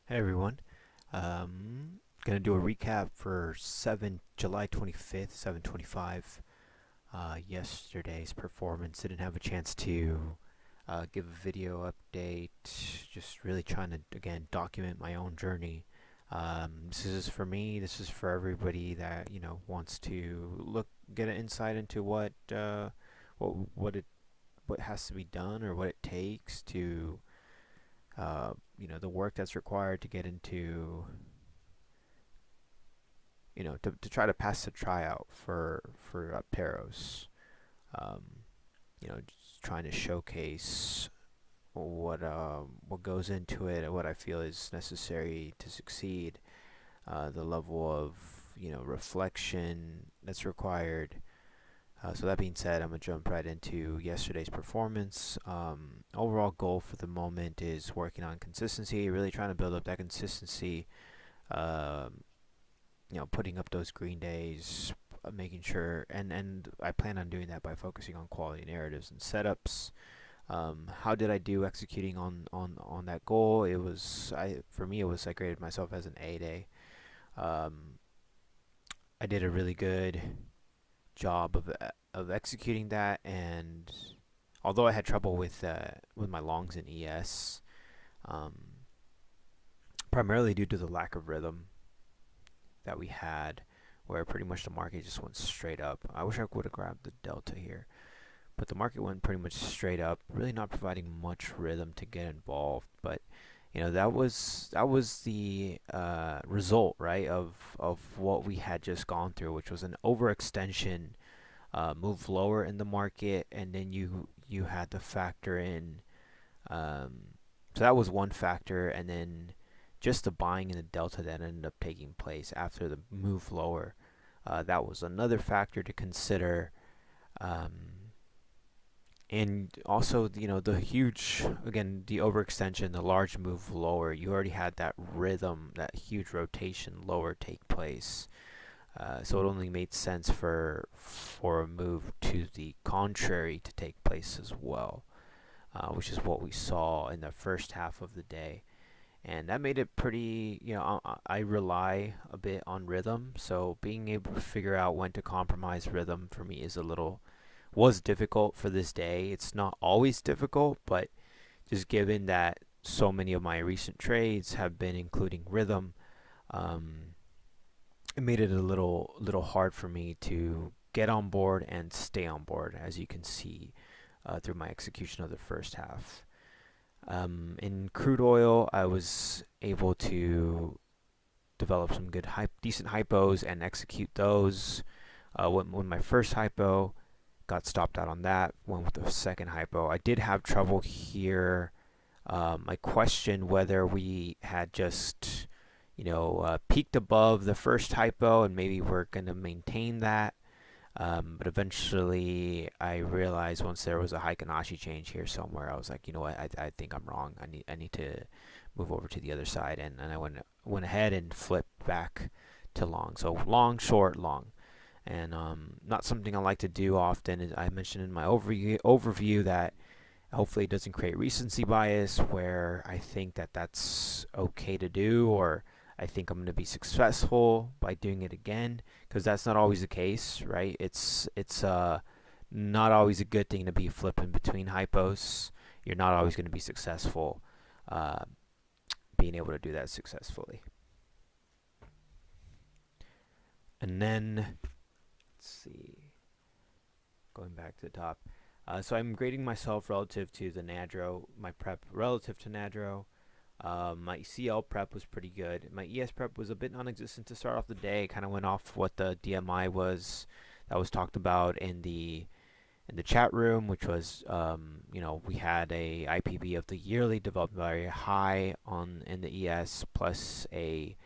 Hey everyone. Gonna do a recap for July 25th, 7:25. Yesterday's performance. Didn't have a chance to give a video update. Just really trying to again document my own journey. This is for me. This is for everybody that wants to get an insight into what what has to be done or what it takes to the work that's required to get into to try to pass the tryout for Apteros. Um, just trying to showcase what goes into it and what I feel is necessary to succeed. The level of reflection that's required. So that being said, I'm gonna jump right into yesterday's performance. Overall goal for the moment is working on consistency, really trying to build up that consistency. Um, putting up those green days, making sure, and I plan on doing that by focusing on quality narratives and setups. How did I do executing on that goal? For me it was I graded myself as an A day. Um, I did a really good job of executing that, and although I had trouble with my longs in ES, um, primarily due to the lack of rhythm that we had, where pretty much the market just went straight up. I wish I would have grabbed the delta here, but the market went pretty much straight up, really not providing much rhythm to get involved. But that was the result, right, of what we had just gone through, which was an overextension, move lower in the market, and then you had to factor in. So that was one factor, and then just the buying in the delta that ended up taking place after the move lower. That was another factor to consider. Um, and also, the huge, again, the overextension, the large move lower, you already had that rhythm, that huge rotation lower take place. So it only made sense for a move to the contrary to take place as well, which is what we saw in the first half of the day. And that made it pretty, I rely a bit on rhythm, so being able to figure out when to compromise rhythm for me was difficult for this day. It's not always difficult, but just given that so many of my recent trades have been including rhythm, um, it made it a little hard for me to get on board and stay on board, as you can see through my execution of the first half. In crude oil, I was able to develop some decent hypos and execute those. When my first hypo got stopped out on that, went with the second hypo. I did have trouble here. I questioned whether we had just, peaked above the first hypo and maybe we're going to maintain that. But eventually, I realized once there was a Heikin-Ashi change here somewhere, I was like, you know what, I think I'm wrong. I need to move over to the other side, and I went ahead and flipped back to long. So long, short, long, and not something I like to do often. I mentioned in my overview that hopefully it doesn't create recency bias, where I think that that's okay to do, or I think I'm going to be successful by doing it again, because that's not always the case, right? It's not always a good thing to be flipping between hypos. You're not always going to be successful uh, being able to do that successfully. And then, let's see, going back to the top. So I'm grading myself relative to the Nadro, my prep relative to Nadro. My CL prep was pretty good. My ES prep was a bit non-existent to start off the day. Kind of went off what the DMI was that was talked about in the chat room, which was we had a IPB of the yearly development area high in the ES, plus a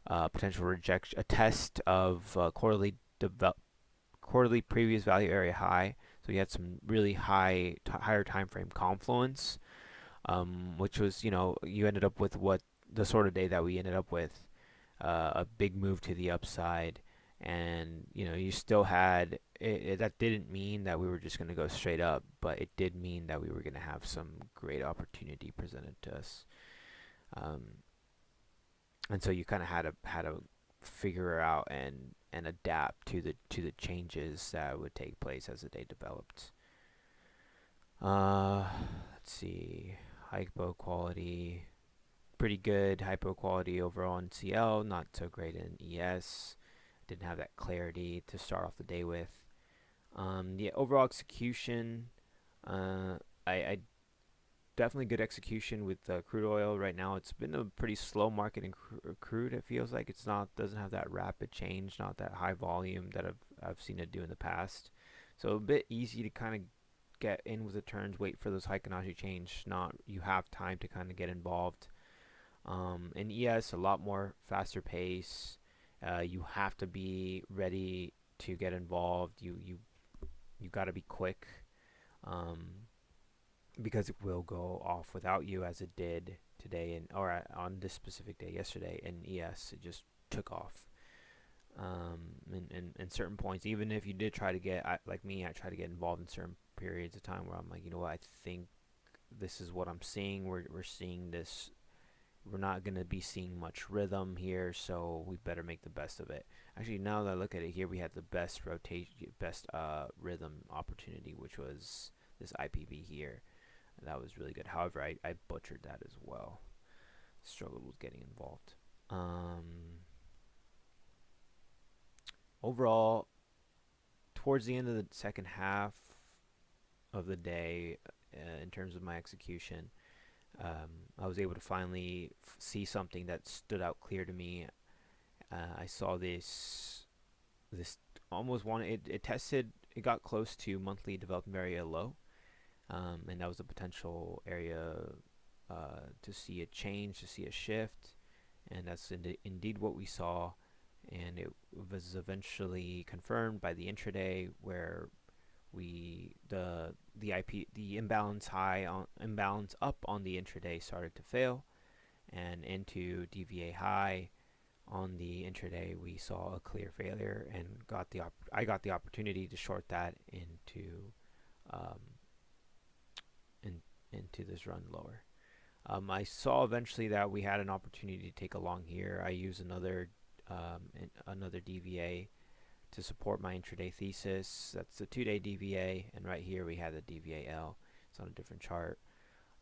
potential rejection, a test of quarterly previous value area high. So you had some really higher time frame confluence, which was, you ended up with what the sort of day that we ended up with, a big move to the upside. And, you still had that didn't mean that we were just going to go straight up, but it did mean that we were going to have some great opportunity presented to us. Um, and so you kind of had to figure out and adapt to the changes that would take place as the day developed. Uh, let's see, hypo quality pretty good. Hypo quality overall in CL, not so great in ES. Didn't have that clarity to start off the day with. The overall execution, uh, I definitely good execution with crude oil right now. It's been a pretty slow market in crude. It feels like it's not doesn't have that rapid change, not that high volume that I've seen it do in the past. So a bit easy to kind of get in with the turns, wait for those Heikenhashi change. Not you have time to kind of get involved. In ES, a lot more faster pace. You have to be ready to get involved. You got to be quick. Um, because it will go off without you as it did today or on this specific day yesterday in ES. It just took off. In certain points, even if you did try to like me, I try to get involved in certain periods of time where I'm like, you know what, I think this is what I'm seeing. We're seeing this. We're not gonna be seeing much rhythm here, so we better make the best of it. Actually, now that I look at it here, we had the best rhythm opportunity, which was this IPV here. That was really good. However, I butchered that as well. Struggled with getting involved. Overall, towards the end of the second half of the day, in terms of my execution, I was able to finally see something that stood out clear to me. I saw this almost one. It tested. It got close to monthly development area low, and that was a potential area to see a change, to see a shift, and that's indeed what we saw. And it was eventually confirmed by the intraday, where the imbalance up on the intraday started to fail, and into DVA high on the intraday we saw a clear failure, and I got the opportunity to short that um, in, into this run lower. I saw eventually that we had an opportunity to take a long here. I used another DVA to support my intraday thesis. That's the 2-day DVA, and right here we had the DVA-L. It's on a different chart,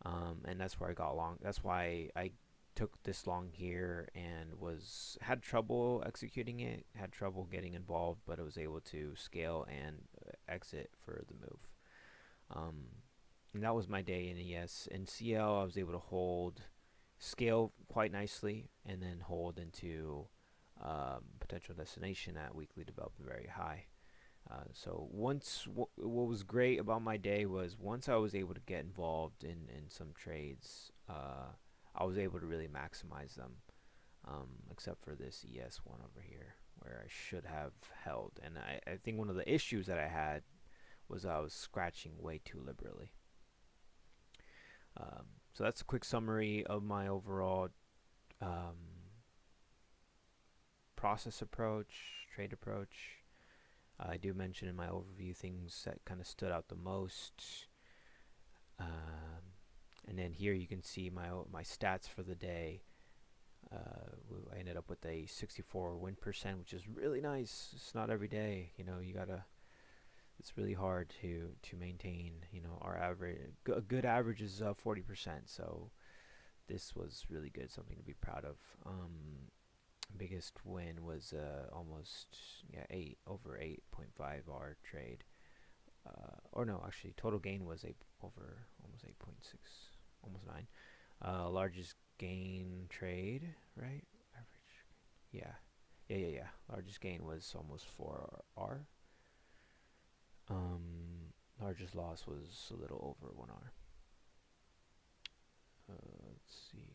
and that's where I got long. That's why I took this long here and had trouble executing it, had trouble getting involved, but I was able to scale and exit for the move. And that was my day in ES. In CL, I was able to scale quite nicely, and then hold into potential destination at weekly development very high. So what was great about my day was once I was able to get involved in some trades, I was able to really maximize them, except for this ES one over here where I should have held. And I think one of the issues that I had was I was scratching way too liberally. So that's a quick summary of my overall process approach, trade approach. I do mention in my overview things that kind of stood out the most. And then here you can see my stats for the day. I ended up with a 64 win percent, which is really nice. It's not every day, it's really hard to maintain. Our average, a good average is 40%. So this was really good, something to be proud of. Biggest win was almost over 8.5 R trade. Or no, actually, total gain was over almost 8.6, almost 9. Largest gain trade, right? Average, yeah. Largest gain was almost 4 R. Largest loss was a little over 1 R. Let's see.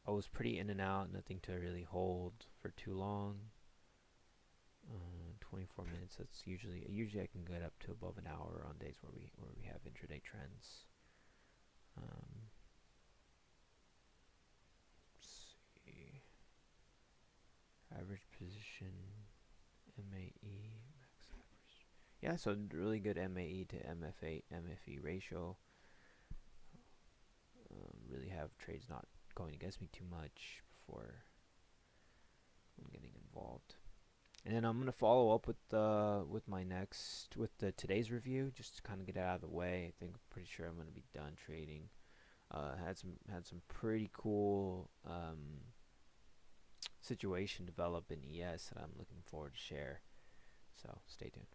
I was pretty in and out, nothing to really hold for too long. 24 minutes. That's usually I can get up to above an hour on days where we have intraday trends. Let's see. Average position, MAE, max average. Yeah, so really good MAE to MFE ratio. Really have trades not going against me too much before I'm getting involved. And then I'm gonna follow up with my next with the today's review, just to kind of get it out of the way. I think pretty sure I'm gonna be done trading. Had some pretty cool situation develop in ES that I'm looking forward to share. So stay tuned.